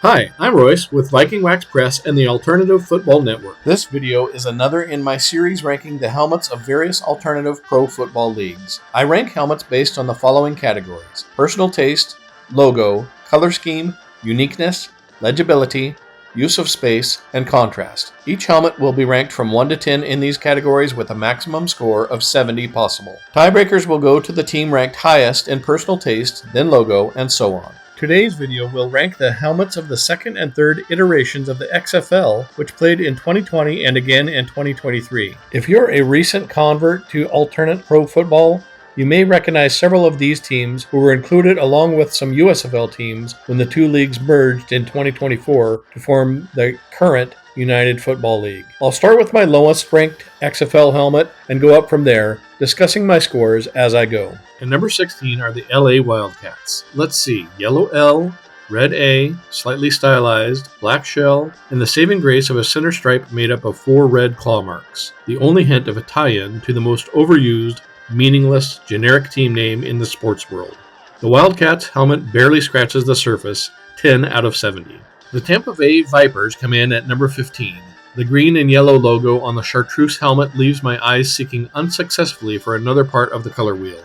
Hi, I'm Royce with Viking Wax Press and the Alternative Football Network. This video is another in my series ranking the helmets of various alternative pro football leagues. I rank helmets based on the following categories: personal taste, logo, color scheme, uniqueness, legibility, use of space, and contrast. Each helmet will be ranked from 1 to 10 in these categories with a maximum score of 70 possible. Tiebreakers will go to the team ranked highest in personal taste, then logo, and so on. Today's video will rank the helmets of the second and third iterations of the XFL, which played in 2020 and again in 2023. If you're a recent convert to alternate pro football, you may recognize several of these teams who were included along with some USFL teams when the two leagues merged in 2024 to form the current United Football League. I'll start with my lowest ranked XFL helmet and go up from there, discussing my scores as I go. And number 16 are the LA Wildcats. Let's see, yellow L, red A, slightly stylized, black shell, and the saving grace of a center stripe made up of 4 red claw marks. The only hint of a tie-in to the most overused, meaningless, generic team name in the sports world. The Wildcats helmet barely scratches the surface, 10 out of 70. The Tampa Bay Vipers come in at number 15. The green and yellow logo on the chartreuse helmet leaves my eyes seeking unsuccessfully for another part of the color wheel.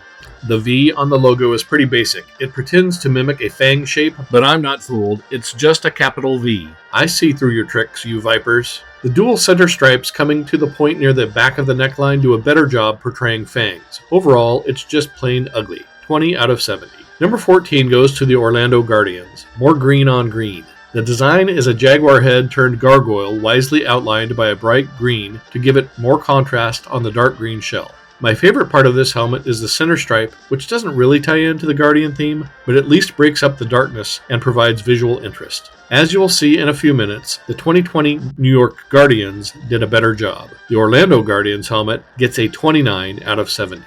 The V on the logo is pretty basic. It pretends to mimic a fang shape, but I'm not fooled. It's just a capital V. I see through your tricks, you Vipers. The dual center stripes coming to the point near the back of the neckline do a better job portraying fangs. Overall, it's just plain ugly. 20 out of 70. Number 14 goes to the Orlando Guardians. More green on green. The design is a jaguar head turned gargoyle wisely outlined by a bright green to give it more contrast on the dark green shell. My favorite part of this helmet is the center stripe, which doesn't really tie into the Guardian theme, but at least breaks up the darkness and provides visual interest. As you will see in a few minutes, the 2020 New York Guardians did a better job. The Orlando Guardians helmet gets a 29 out of 70.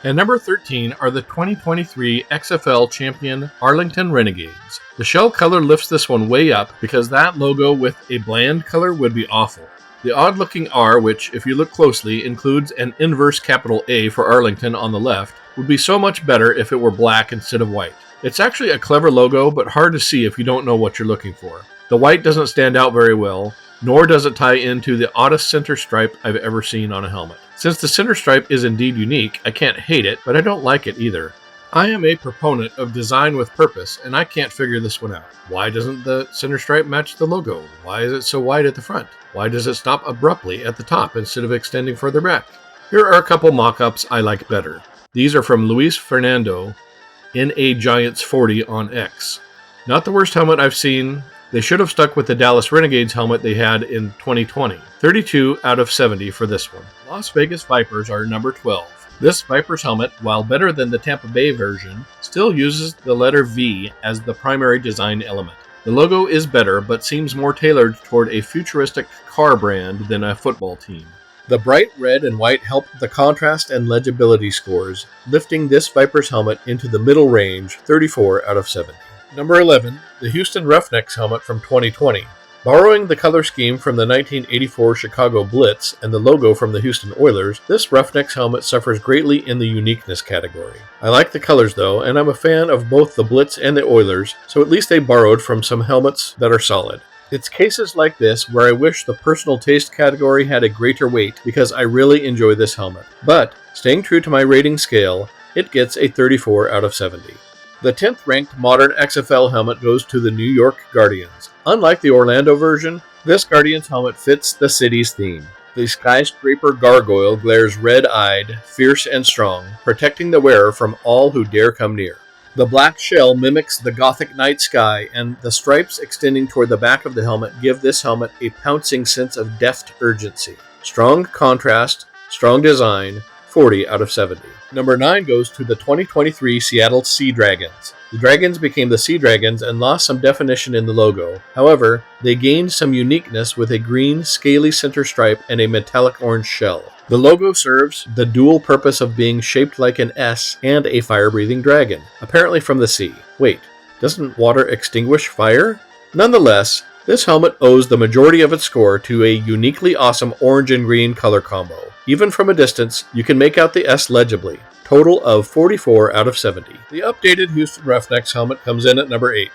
And number 13 are the 2023 XFL champion Arlington Renegades. The shell color lifts this one way up because that logo with a bland color would be awful. The odd-looking R, which, if you look closely, includes an inverse capital A for Arlington on the left, would be so much better if it were black instead of white. It's actually a clever logo, but hard to see if you don't know what you're looking for. The white doesn't stand out very well, nor does it tie into the oddest center stripe I've ever seen on a helmet. Since the center stripe is indeed unique, I can't hate it, but I don't like it either. I am a proponent of design with purpose, and I can't figure this one out. Why doesn't the center stripe match the logo? Why is it so wide at the front? Why does it stop abruptly at the top instead of extending further back? Here are a couple mock-ups I like better. These are from Luis Fernando, NA Giants 40 on X. Not the worst helmet I've seen. They should have stuck with the Dallas Renegades helmet they had in 2020. 32 out of 70 for this one. Las Vegas Vipers are number 12. This Vipers helmet, while better than the Tampa Bay version, still uses the letter V as the primary design element. The logo is better, but seems more tailored toward a futuristic car brand than a football team. The bright red and white help the contrast and legibility scores, lifting this Vipers helmet into the middle range, 34 out of 70. Number 11, the Houston Roughnecks helmet from 2020. Borrowing the color scheme from the 1984 Chicago Blitz and the logo from the Houston Oilers, this Roughnecks helmet suffers greatly in the uniqueness category. I like the colors though, and I'm a fan of both the Blitz and the Oilers, so at least they borrowed from some helmets that are solid. It's cases like this where I wish the personal taste category had a greater weight because I really enjoy this helmet. But, staying true to my rating scale, it gets a 34 out of 70. The 10th ranked modern XFL helmet goes to the New York Guardians. Unlike the Orlando version, this Guardians helmet fits the city's theme. The skyscraper gargoyle glares red-eyed, fierce and strong, protecting the wearer from all who dare come near. The black shell mimics the Gothic night sky, and the stripes extending toward the back of the helmet give this helmet a pouncing sense of deft urgency. Strong contrast, strong design, 40 out of 70. Number 9 goes to the 2023 Seattle Sea Dragons. The Dragons became the Sea Dragons and lost some definition in the logo. However, they gained some uniqueness with a green, scaly center stripe and a metallic orange shell. The logo serves the dual purpose of being shaped like an S and a fire-breathing dragon, apparently from the sea. Wait, doesn't water extinguish fire? Nonetheless, this helmet owes the majority of its score to a uniquely awesome orange and green color combo. Even from a distance, you can make out the S legibly. Total of 44 out of 70. The updated Houston Roughnecks helmet comes in at number 8.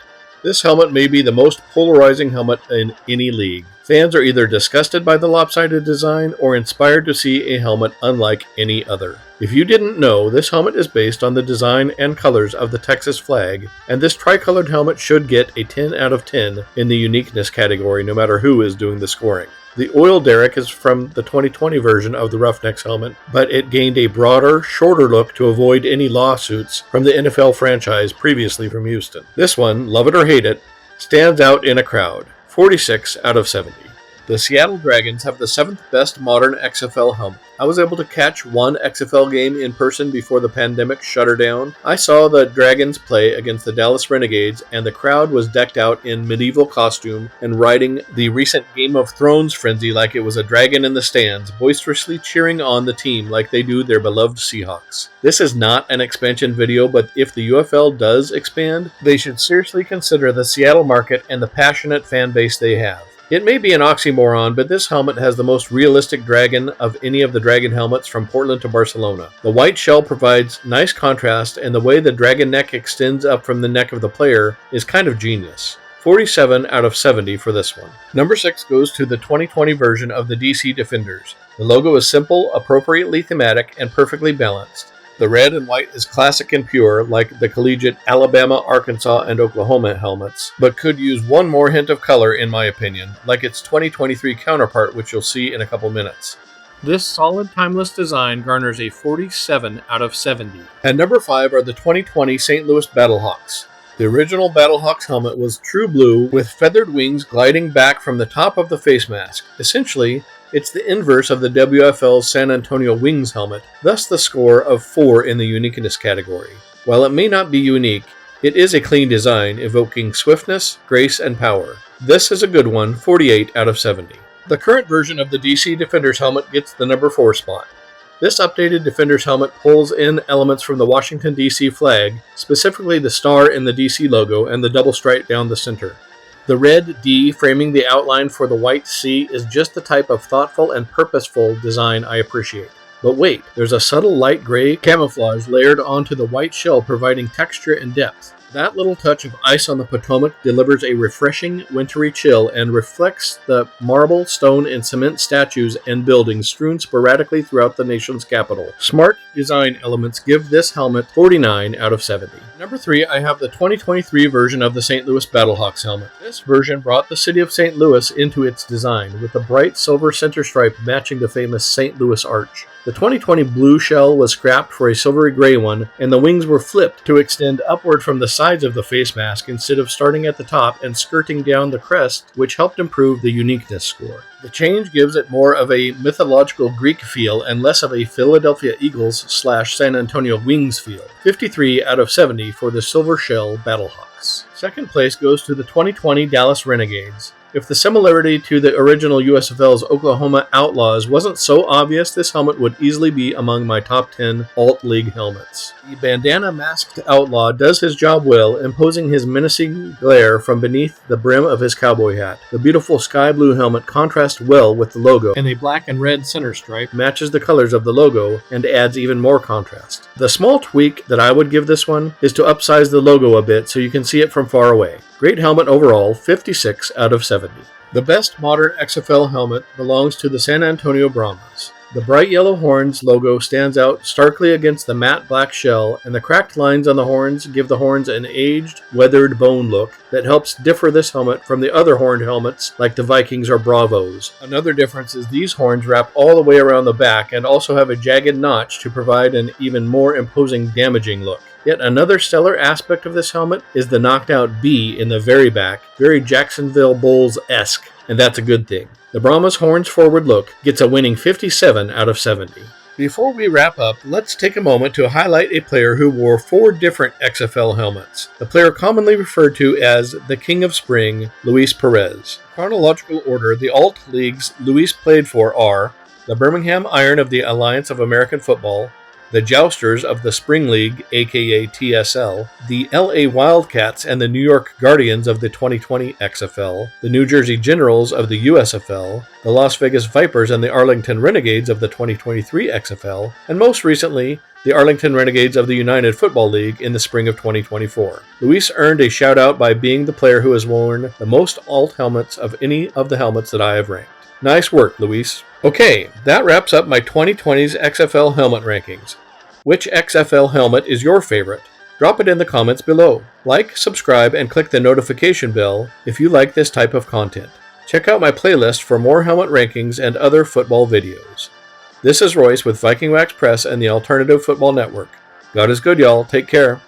This helmet may be the most polarizing helmet in any league. Fans are either disgusted by the lopsided design or inspired to see a helmet unlike any other. If you didn't know, this helmet is based on the design and colors of the Texas flag, and this tricolored helmet should get a 10 out of 10 in the uniqueness category no matter who is doing the scoring. The oil derrick is from the 2020 version of the Roughnecks helmet, but it gained a broader, shorter look to avoid any lawsuits from the NFL franchise previously from Houston. This one, love it or hate it, stands out in a crowd. 46 out of 70. The Seattle Dragons have the 7th best modern XFL helmet. I was able to catch one XFL game in person before the pandemic shut her down. I saw the Dragons play against the Dallas Renegades, and the crowd was decked out in medieval costume and riding the recent Game of Thrones frenzy like it was a dragon in the stands, boisterously cheering on the team like they do their beloved Seahawks. This is not an expansion video, but if the UFL does expand, they should seriously consider the Seattle market and the passionate fan base they have. It may be an oxymoron, but this helmet has the most realistic dragon of any of the dragon helmets from Portland to Barcelona. The white shell provides nice contrast, and the way the dragon neck extends up from the neck of the player is kind of genius. 47 out of 70 for this one. Number 6 goes to the 2020 version of the DC Defenders. The logo is simple, appropriately thematic, and perfectly balanced. The red and white is classic and pure, like the collegiate Alabama, Arkansas, and Oklahoma helmets, but could use one more hint of color in my opinion, like its 2023 counterpart, which you'll see in a couple minutes. This solid, timeless design garners a 47 out of 70. At number 5 are the 2020 St. Louis Battlehawks. The original Battlehawks helmet was true blue with feathered wings gliding back from the top of the face mask. Essentially, it's the inverse of the WFL's San Antonio Wings helmet, thus the score of 4 in the uniqueness category. While it may not be unique, it is a clean design, evoking swiftness, grace, and power. This is a good one, 48 out of 70. The current version of the DC Defenders helmet gets the number 4 spot. This updated Defenders helmet pulls in elements from the Washington, D.C. flag, specifically the star in the DC logo and the double stripe down the center. The red D framing the outline for the white C is just the type of thoughtful and purposeful design I appreciate. But wait, there's a subtle light gray camouflage layered onto the white shell providing texture and depth. That little touch of ice on the Potomac delivers a refreshing, wintry chill and reflects the marble, stone, and cement statues and buildings strewn sporadically throughout the nation's capital. Smart design elements give this helmet 49 out of 70. Number 3, I have the 2023 version of the St. Louis Battlehawks helmet. This version brought the city of St. Louis into its design, with the bright silver center stripe matching the famous St. Louis Arch. The 2020 blue shell was scrapped for a silvery gray one, and the wings were flipped to extend upward from the sides of the face mask instead of starting at the top and skirting down the crest, which helped improve the uniqueness score. The change gives it more of a mythological Greek feel and less of a Philadelphia Eagles / San Antonio Wings feel. 53 out of 70 for the silver shell Battlehawks. Second place goes to the 2020 Dallas Renegades. If the similarity to the original USFL's Oklahoma Outlaws wasn't so obvious, this helmet would easily be among my top 10 alt-league helmets. The bandana-masked outlaw does his job well, imposing his menacing glare from beneath the brim of his cowboy hat. The beautiful sky blue helmet contrasts well with the logo, and a black and red center stripe matches the colors of the logo and adds even more contrast. The small tweak that I would give this one is to upsize the logo a bit so you can see it from far away. Great helmet overall, 56 out of 70. The best modern XFL helmet belongs to the San Antonio Brahmas. The bright yellow horns logo stands out starkly against the matte black shell, and the cracked lines on the horns give the horns an aged, weathered bone look that helps differ this helmet from the other horned helmets like the Vikings or Bravos. Another difference is these horns wrap all the way around the back and also have a jagged notch to provide an even more imposing damaging look. Yet another stellar aspect of this helmet is the knocked out B in the very back, very Jacksonville Bulls-esque, and that's a good thing. The Brahma's horns forward look gets a winning 57 out of 70. Before we wrap up, let's take a moment to highlight a player who wore 4 different XFL helmets. The player commonly referred to as the King of Spring, Luis Perez. In chronological order, the alt leagues Luis played for are the Birmingham Iron of the Alliance of American Football, the Jousters of the Spring League, aka TSL, the LA Wildcats and the New York Guardians of the 2020 XFL, the New Jersey Generals of the USFL, the Las Vegas Vipers and the Arlington Renegades of the 2023 XFL, and most recently, the Arlington Renegades of the United Football League in the spring of 2024. Luis earned a shout-out by being the player who has worn the most alt helmets of any of the helmets that I have ranked. Nice work, Luis. Okay, that wraps up my 2020's XFL helmet rankings. Which XFL helmet is your favorite? Drop it in the comments below. Like, subscribe, and click the notification bell if you like this type of content. Check out my playlist for more helmet rankings and other football videos. This is Royce with Viking Wax Press and the Alternative Football Network. God is good, y'all. Take care.